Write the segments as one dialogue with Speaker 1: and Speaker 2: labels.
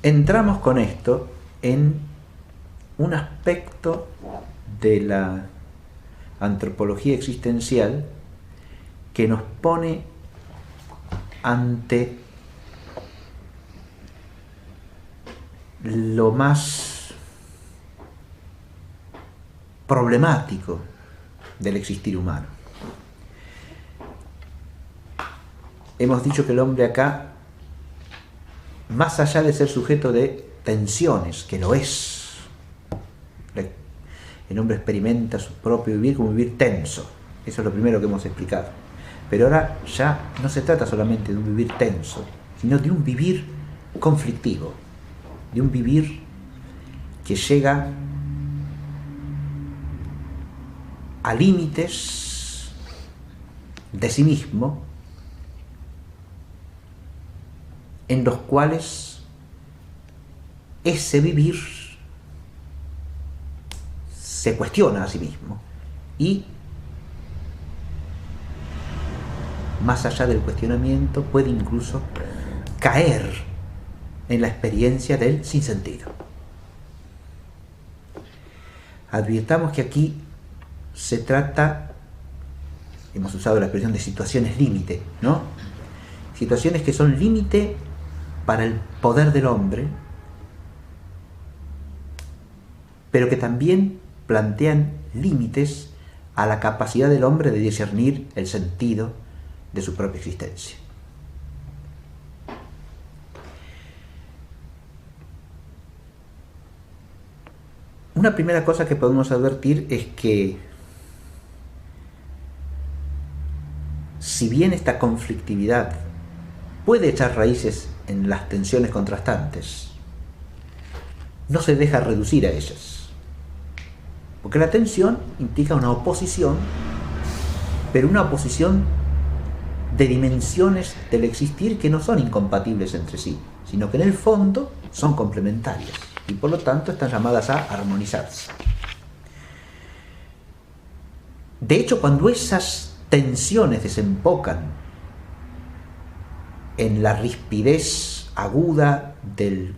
Speaker 1: entramos con esto en un aspecto de la antropología existencial que nos pone ante lo más problemático del existir humano. Hemos dicho que el hombre acá, más allá de ser sujeto de tensiones, que lo es, el hombre experimenta su propio vivir como vivir tenso. Eso es lo primero que hemos explicado. Pero ahora ya no se trata solamente de un vivir tenso, sino de un vivir conflictivo, de un vivir que llega a límites de sí mismo, en los cuales ese vivir se cuestiona a sí mismo y, más allá del cuestionamiento, puede incluso caer en la experiencia del sinsentido. Advirtamos que aquí se trata, hemos usado la expresión de situaciones límite, ¿no? Situaciones que son límite para el poder del hombre, pero que también plantean límites a la capacidad del hombre de discernir el sentido de su propia existencia. Una primera cosa que podemos advertir es que, si bien esta conflictividad puede echar raíces en las tensiones contrastantes, no se deja reducir a ellas. Porque la tensión implica una oposición, pero una oposición de dimensiones del existir que no son incompatibles entre sí, sino que en el fondo son complementarias y por lo tanto están llamadas a armonizarse. De hecho, cuando esas tensiones desembocan en la rispidez aguda de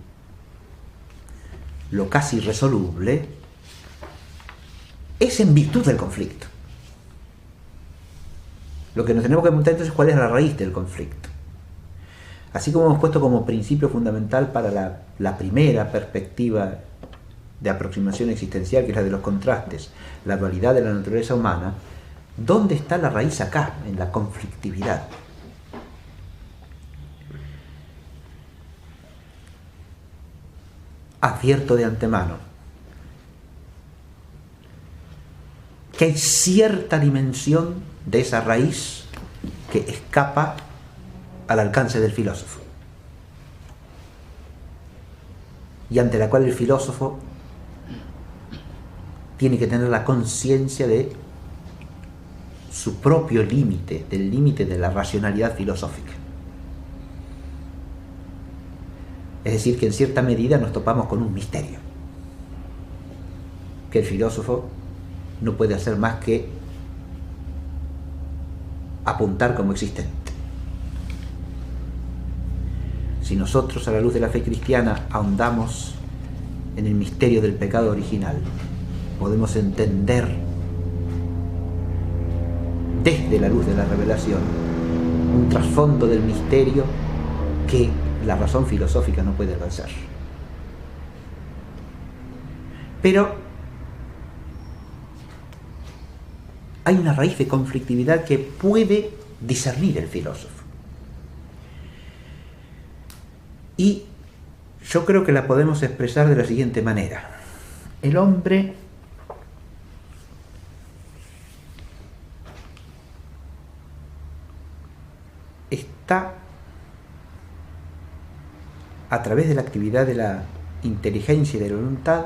Speaker 1: lo casi irresoluble, es en virtud del conflicto. Lo que nos tenemos que preguntar entonces es cuál es la raíz del conflicto. Así como hemos puesto como principio fundamental para la primera perspectiva de aproximación existencial, que es la de los contrastes, la dualidad de la naturaleza humana, ¿dónde está la raíz acá, en la conflictividad? Advierto de antemano que hay cierta dimensión de esa raíz que escapa al alcance del filósofo, y ante la cual el filósofo tiene que tener la conciencia de su propio límite, del límite de la racionalidad filosófica. Es decir, que en cierta medida nos topamos con un misterio, que el filósofo no puede hacer más que apuntar como existente. Si nosotros, a la luz de la fe cristiana, ahondamos en el misterio del pecado original, podemos entender desde la luz de la revelación un trasfondo del misterio que la razón filosófica no puede alcanzar. Pero hay una raíz de conflictividad que puede discernir el filósofo. Y yo creo que la podemos expresar de la siguiente manera. El hombre está, a través de la actividad de la inteligencia y de la voluntad,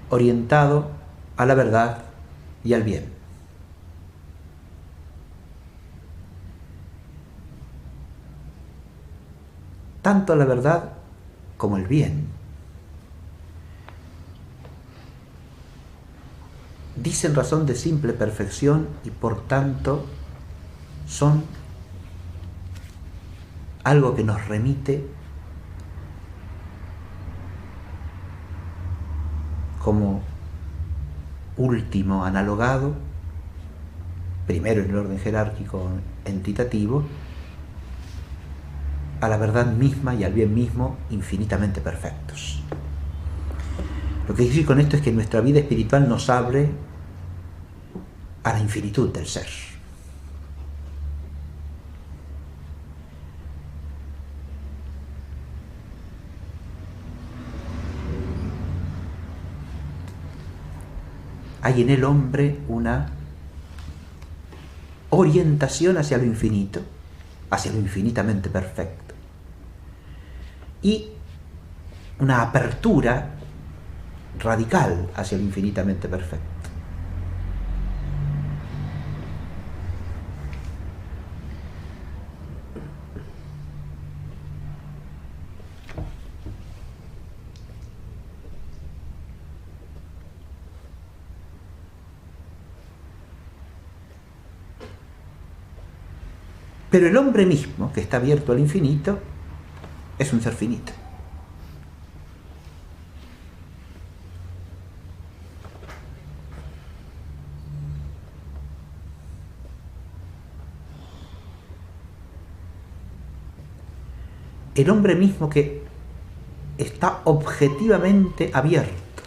Speaker 1: orientado a la verdad y al bien. Tanto la verdad como el bien dicen razón de simple perfección y por tanto son algo que nos remite como último analogado, primero en el orden jerárquico entitativo, a la verdad misma y al bien mismo infinitamente perfectos. Lo que quiero decir con esto es que nuestra vida espiritual nos abre a la infinitud del ser. Hay en el hombre una orientación hacia lo infinito, hacia lo infinitamente perfecto, y una apertura radical hacia lo infinitamente perfecto. Pero el hombre mismo, que está abierto al infinito, es un ser finito. El hombre mismo que está objetivamente abierto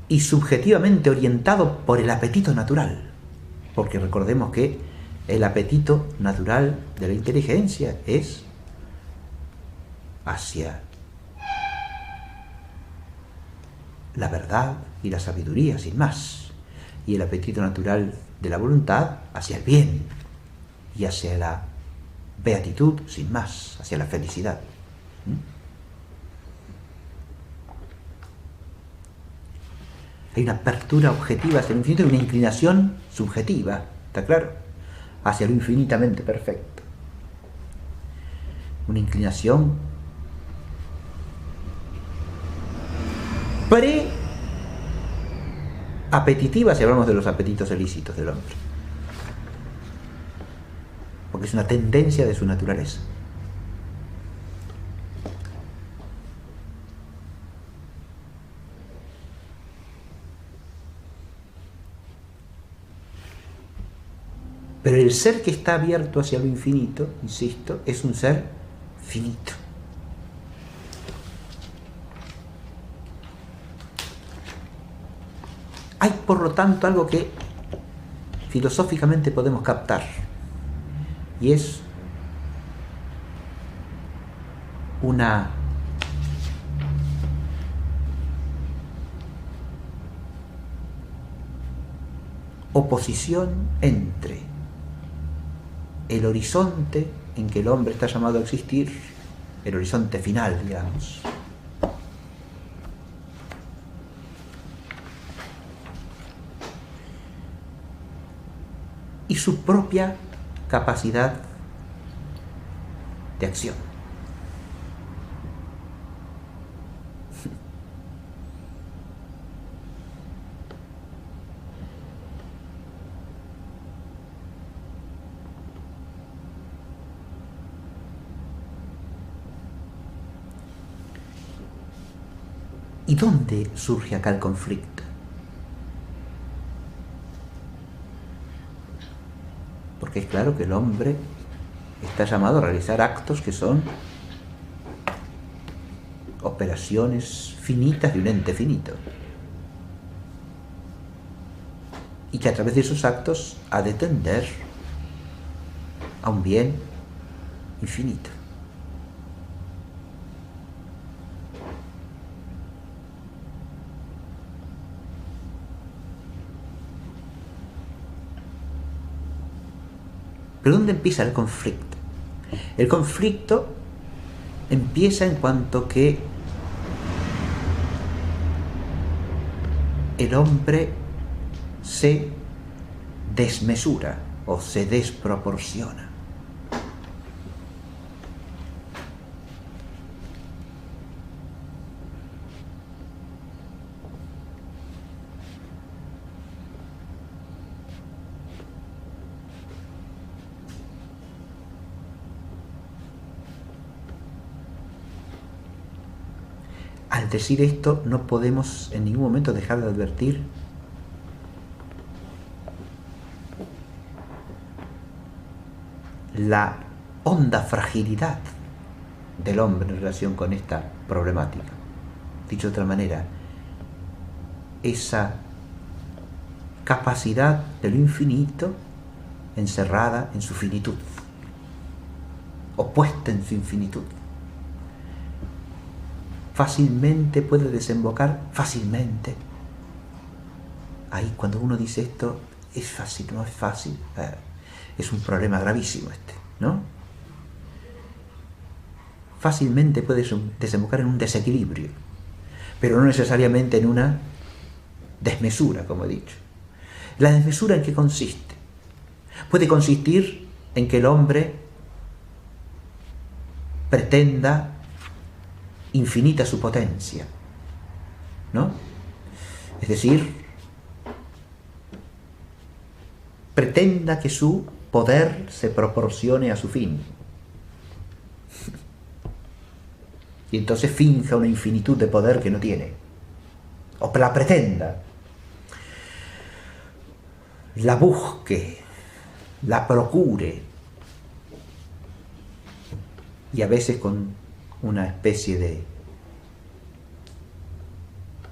Speaker 1: y subjetivamente orientado por el apetito natural, porque recordemos que el apetito natural de la inteligencia es hacia la verdad y la sabiduría, sin más, y el apetito natural de la voluntad hacia el bien y hacia la beatitud, sin más, hacia la felicidad. Hay una apertura objetiva hacia el infinito y una inclinación subjetiva, ¿está claro?, hacia lo infinitamente perfecto. Una inclinación pre-apetitiva si hablamos de los apetitos ilícitos del hombre, porque es una tendencia de su naturaleza. Pero el ser que está abierto hacia lo infinito, insisto, es un ser finito. Hay, por lo tanto, algo que filosóficamente podemos captar, y es una oposición entre el horizonte en que el hombre está llamado a existir, el horizonte final, digamos, y su propia capacidad de acción. ¿Y dónde surge acá el conflicto? Porque es claro que el hombre está llamado a realizar actos que son operaciones finitas de un ente finito, y que a través de esos actos ha de tender a un bien infinito. ¿Pero dónde empieza el conflicto? El conflicto empieza en cuanto que el hombre se desmesura o se desproporciona. Al decir esto, no podemos en ningún momento dejar de advertir la honda fragilidad del hombre en relación con esta problemática. Dicho de otra manera, esa capacidad de lo infinito encerrada en su finitud, opuesta en su infinitud. Fácilmente puede desembocar, fácilmente. Ahí cuando uno dice esto, es fácil, no es fácil. Es un problema gravísimo este, ¿no? Fácilmente puede desembocar en un desequilibrio, pero no necesariamente en una desmesura, como he dicho. ¿La desmesura en qué consiste? Puede consistir en que el hombre pretenda infinita su potencia, ¿no? Es decir, pretenda que su poder se proporcione a su fin. Y entonces finja una infinitud de poder que no tiene. O la pretenda. La busque, la procure. Y a veces con una especie de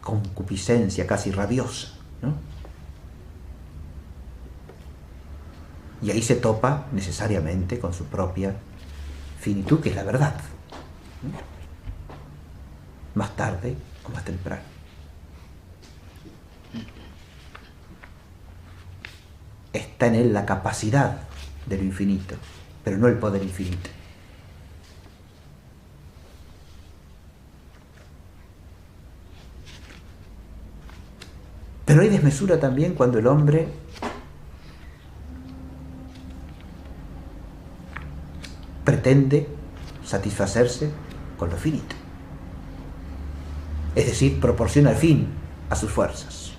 Speaker 1: concupiscencia casi rabiosa, ¿no? Y ahí se topa necesariamente con su propia finitud, que es la verdad, ¿no? Más tarde o más temprano. Está en él la capacidad de lo infinito, pero no el poder infinito. Pero hay desmesura también cuando el hombre pretende satisfacerse con lo finito. Es decir, proporciona el fin a sus fuerzas.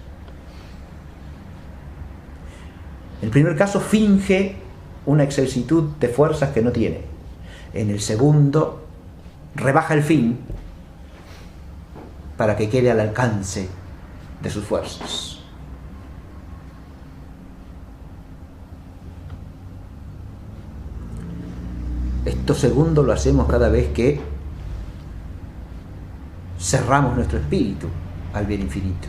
Speaker 1: En el primer caso finge una exactitud de fuerzas que no tiene. En el segundo rebaja el fin para que quede al alcance de sus fuerzas. Esto segundo lo hacemos cada vez que cerramos nuestro espíritu al bien infinito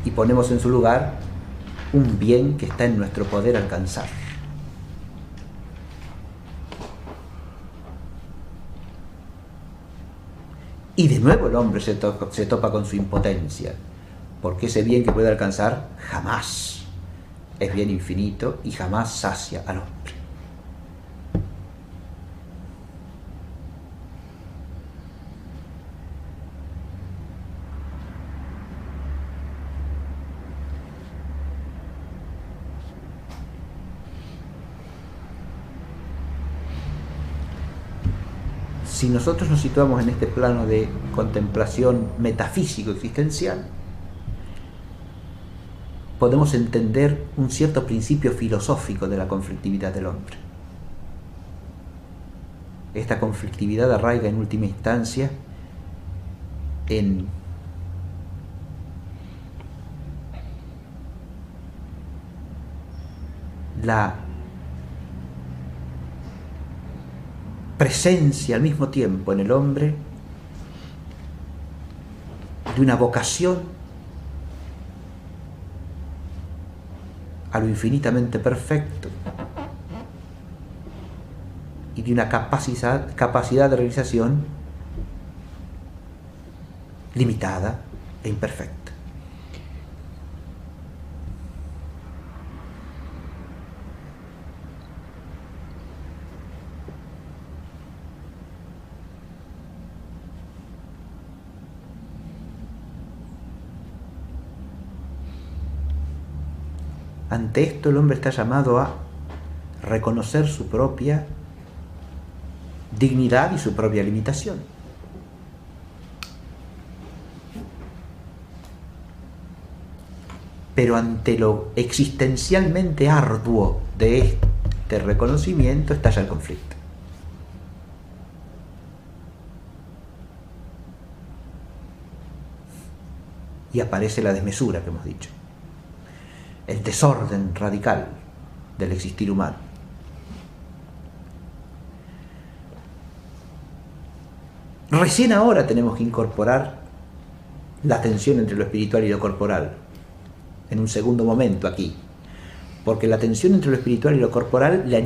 Speaker 1: y ponemos en su lugar un bien que está en nuestro poder alcanzar. Y de nuevo el hombre se topa con su impotencia, porque ese bien que puede alcanzar jamás es bien infinito y jamás sacia al hombre. Si nosotros nos situamos en este plano de contemplación metafísico-existencial, podemos entender un cierto principio filosófico de la conflictividad del hombre. Esta conflictividad arraiga en última instancia en la presencia al mismo tiempo en el hombre de una vocación a lo infinitamente perfecto y de una capacidad de realización limitada e imperfecta. Ante esto el hombre está llamado a reconocer su propia dignidad y su propia limitación. Pero ante lo existencialmente arduo de este reconocimiento estalla el conflicto. y aparece la desmesura que hemos dicho, el desorden radical del existir humano. Recién ahora tenemos que incorporar la tensión entre lo espiritual y lo corporal, en un segundo momento aquí, porque la tensión entre lo espiritual y lo corporal le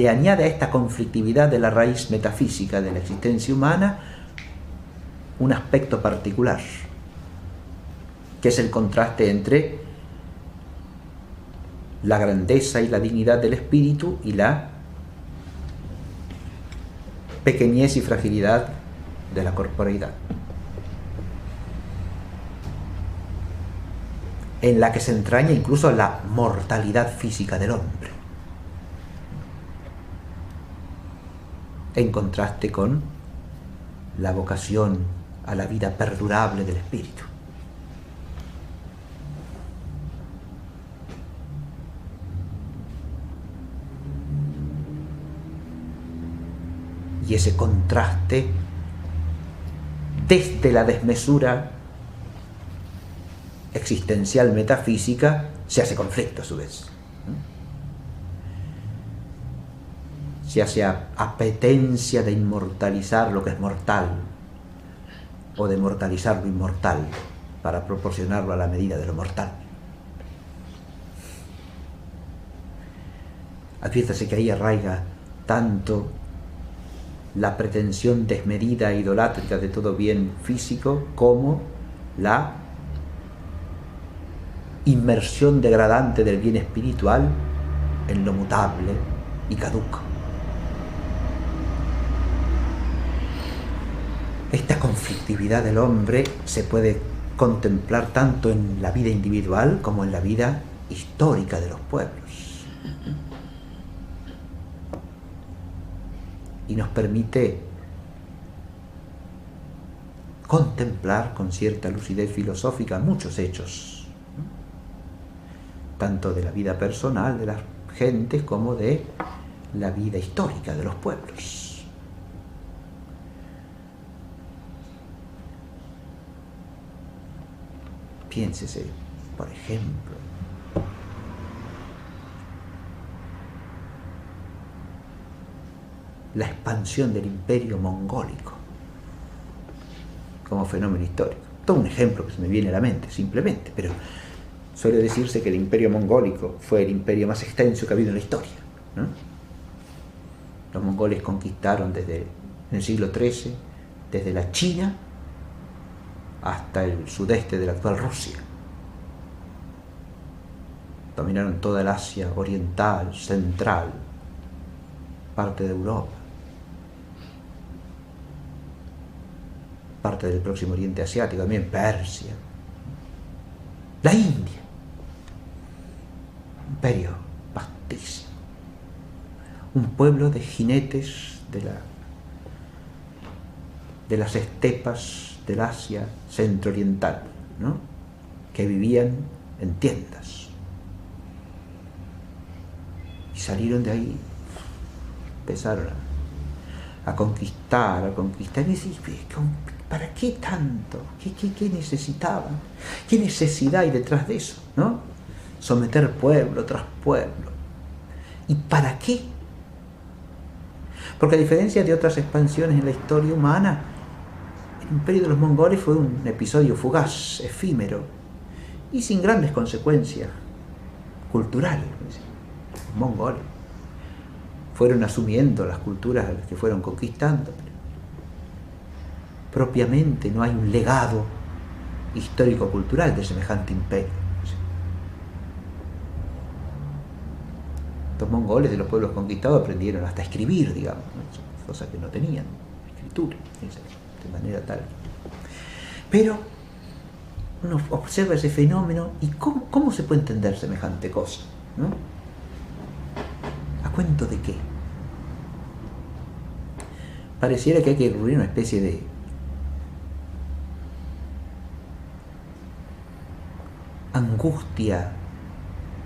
Speaker 1: añade a esta conflictividad de la raíz metafísica de la existencia humana un aspecto particular, que es el contraste entre la grandeza y la dignidad del espíritu y la pequeñez y fragilidad de la corporeidad, en la que se entraña incluso la mortalidad física del hombre, en contraste con la vocación a la vida perdurable del espíritu. Y ese contraste, desde la desmesura existencial metafísica, se hace conflicto a su vez. Se hace apetencia de inmortalizar lo que es mortal o de mortalizar lo inmortal para proporcionarlo a la medida de lo mortal. Adviértase que ahí arraiga tanto la pretensión desmedida e idolátrica de todo bien físico como la inmersión degradante del bien espiritual en lo mutable y caduco. Esta conflictividad del hombre se puede contemplar tanto en la vida individual como en la vida histórica de los pueblos. Y nos permite contemplar con cierta lucidez filosófica muchos hechos, tanto de la vida personal de las gentes como de la vida histórica de los pueblos. Piénsese, por ejemplo, la expansión del imperio mongólico como fenómeno histórico. Todo un ejemplo que se me viene a la mente, simplemente, pero suele decirse que el imperio mongólico fue el imperio más extenso que ha habido en la historia, ¿no? Los mongoles conquistaron en el siglo XIII, desde la China hasta el sudeste de la actual Rusia. Dominaron toda el Asia oriental, central, parte de Europa, parte del Próximo Oriente Asiático, también Persia, la India, imperio vastísimo, un pueblo de jinetes de las estepas del Asia centro-oriental, ¿no? Que vivían en tiendas y salieron de ahí, empezaron a conquistar, y decís, ¿para qué tanto? ¿Qué necesitaban? ¿Qué necesidad hay detrás de eso? ¿No? Someter pueblo tras pueblo. ¿Y para qué? Porque a diferencia de otras expansiones en la historia humana, el imperio de los mongoles fue un episodio fugaz, efímero y sin grandes consecuencias culturales. Los mongoles fueron asumiendo las culturas a las que fueron conquistando. Propiamente no hay un legado histórico-cultural de semejante imperio. Los mongoles de los pueblos conquistados aprendieron hasta a escribir, digamos, ¿no? Cosas que no tenían, escritura, de manera tal. Pero uno observa ese fenómeno y ¿cómo se puede entender semejante cosa? ¿No? ¿A cuento de qué? Pareciera que hay que recurrir a una especie de angustia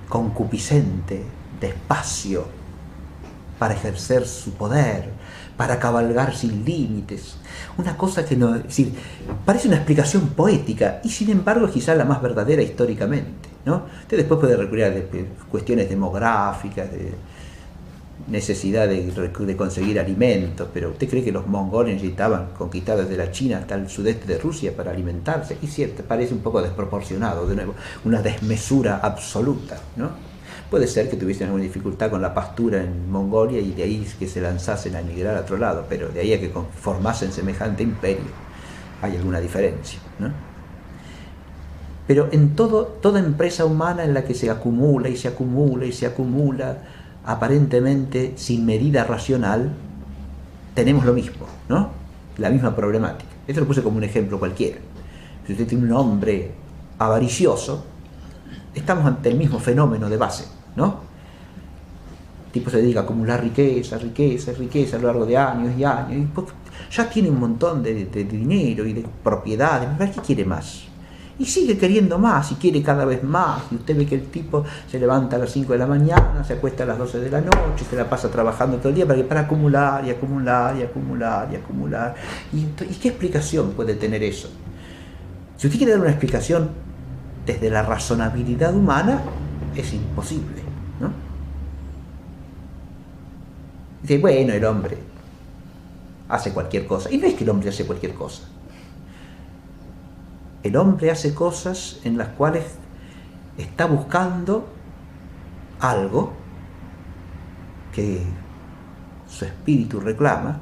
Speaker 1: concupiscente, de espacio, para ejercer su poder, para cabalgar sin límites. Una cosa que no, es decir, parece una explicación poética y sin embargo es quizá la más verdadera históricamente, ¿no? Usted después puede recurrir a cuestiones demográficas, de necesidad de conseguir alimentos, pero ¿usted cree que los mongoles necesitaban conquistar desde la China hasta el sudeste de Rusia para alimentarse? Y cierto, parece un poco desproporcionado, de nuevo, una desmesura absoluta, ¿no? Puede ser que tuviesen alguna dificultad con la pastura en Mongolia y de ahí que se lanzasen a emigrar a otro lado, pero de ahí a que formasen semejante imperio hay alguna diferencia, ¿no? Pero en toda empresa humana en la que se acumula y se acumula y se acumula, aparentemente sin medida racional, tenemos lo mismo, ¿no? La misma problemática. Esto lo puse como un ejemplo cualquiera. Si usted tiene un hombre avaricioso, estamos ante el mismo fenómeno de base, ¿no? El tipo se dedica a acumular riqueza, riqueza, riqueza a lo largo de años y años, y ya tiene un montón de dinero y de propiedades, ¿qué quiere más? Y sigue queriendo más, y quiere cada vez más, y usted ve que el tipo se levanta a las 5 de la mañana, se acuesta a las 12 de la noche, se la pasa trabajando todo el día para acumular y acumular y acumular y acumular. ¿Y qué explicación puede tener eso? Si usted quiere dar una explicación desde la razonabilidad humana, es imposible, ¿no? Dice, bueno, el hombre hace cualquier cosa. Y no es que el hombre hace cualquier cosa. El hombre hace cosas en las cuales está buscando algo que su espíritu reclama,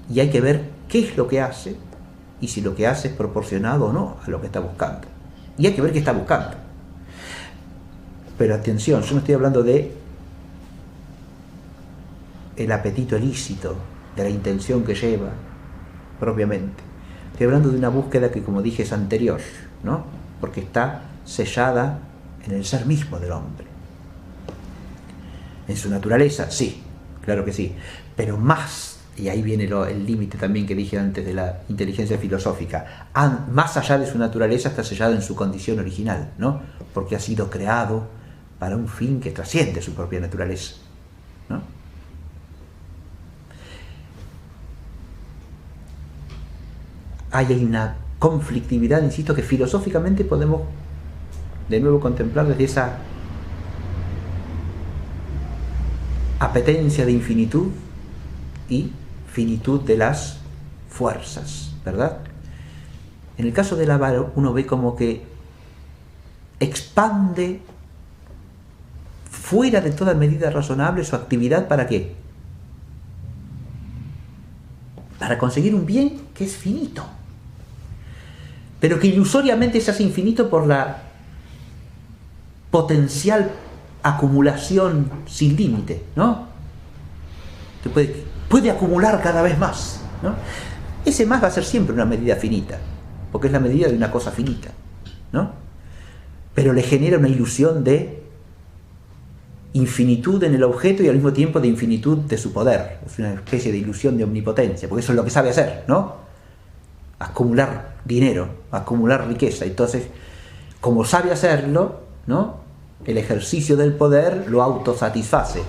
Speaker 1: y hay que ver qué es lo que hace y si lo que hace es proporcionado o no a lo que está buscando. Y hay que ver qué está buscando. Pero atención, yo no estoy hablando de el apetito ilícito, de la intención que lleva propiamente. Estoy hablando de una búsqueda que, como dije, es anterior, ¿no? Porque está sellada en el ser mismo del hombre. En su naturaleza, sí, claro que sí, pero más, y ahí viene el límite también que dije antes de la inteligencia filosófica, más allá de su naturaleza está sellada en su condición original, ¿no? Porque ha sido creado para un fin que trasciende su propia naturaleza, ¿no? Hay una conflictividad, insisto, que filosóficamente podemos de nuevo contemplar desde esa apetencia de infinitud y finitud de las fuerzas, ¿verdad? En el caso del avaro, uno ve como que expande fuera de toda medida razonable su actividad. ¿Para qué? Para conseguir un bien que es finito, pero que ilusoriamente se hace infinito por la potencial acumulación sin límite, ¿no? Puede acumular cada vez más, ¿no? Ese más va a ser siempre una medida finita, porque es la medida de una cosa finita, ¿no? Pero le genera una ilusión de infinitud en el objeto y al mismo tiempo de infinitud de su poder. Es una especie de ilusión de omnipotencia, porque eso es lo que sabe hacer, ¿no? Acumular dinero, acumular riqueza. Entonces, como sabe hacerlo, ¿no? El ejercicio del poder lo autosatisface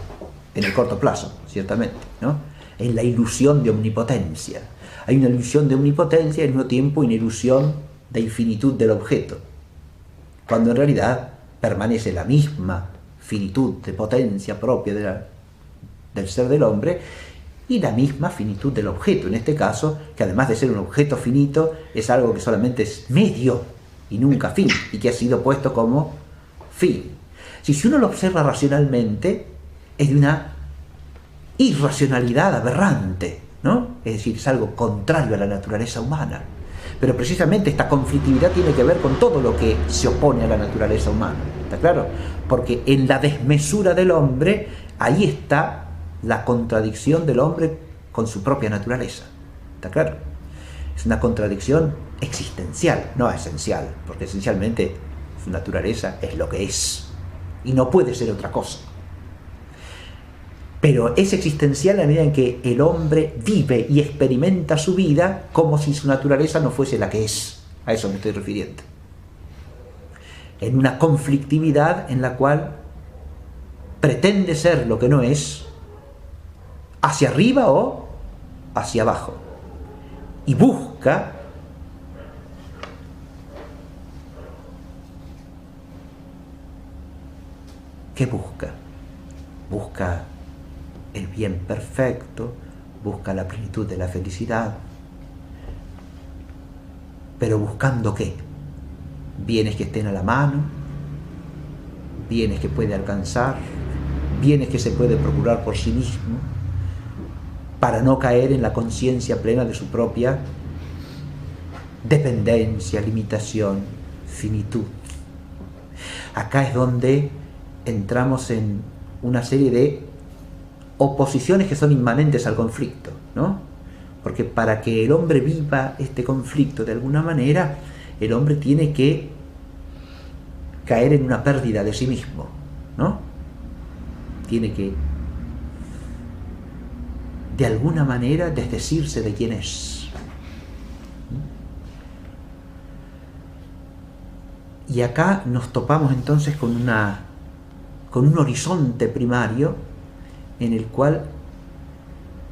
Speaker 1: en el corto plazo, ciertamente, ¿no? En la ilusión de omnipotencia. Hay una ilusión de omnipotencia y al mismo tiempo una ilusión de infinitud del objeto, cuando en realidad permanece la misma finitud de potencia propia del ser del hombre y la misma finitud del objeto, en este caso, que además de ser un objeto finito, es algo que solamente es medio y nunca fin, y que ha sido puesto como fin. Si uno lo observa racionalmente, es de una irracionalidad aberrante, ¿no? Es decir, es algo contrario a la naturaleza humana. Pero precisamente esta conflictividad tiene que ver con todo lo que se opone a la naturaleza humana, ¿está claro? Porque en la desmesura del hombre, ahí está la contradicción del hombre con su propia naturaleza, ¿está claro? Es una contradicción existencial, no esencial, porque esencialmente su naturaleza es lo que es, y no puede ser otra cosa. Pero es existencial en la medida en que el hombre vive y experimenta su vida como si su naturaleza no fuese la que es. A eso me estoy refiriendo. En una conflictividad en la cual pretende ser lo que no es, hacia arriba o hacia abajo, y busca ¿qué busca? Busca el bien perfecto, busca la plenitud de la felicidad, pero ¿buscando qué? Bienes que estén a la mano, bienes que puede alcanzar, bienes que se puede procurar por sí mismo, para no caer en la conciencia plena de su propia dependencia, limitación, finitud. Acá es donde entramos en una serie de oposiciones que son inmanentes al conflicto, ¿no? Porque para que el hombre viva este conflicto de alguna manera, el hombre tiene que caer en una pérdida de sí mismo, ¿no? Tiene que, de alguna manera, desdecirse de quién es. Y acá nos topamos entonces con un horizonte primario en el cual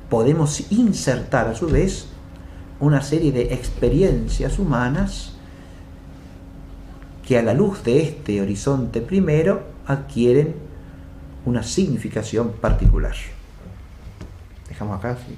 Speaker 1: podemos insertar a su vez una serie de experiencias humanas que a la luz de este horizonte primero adquieren una significación particular. Dejamos acá, sí.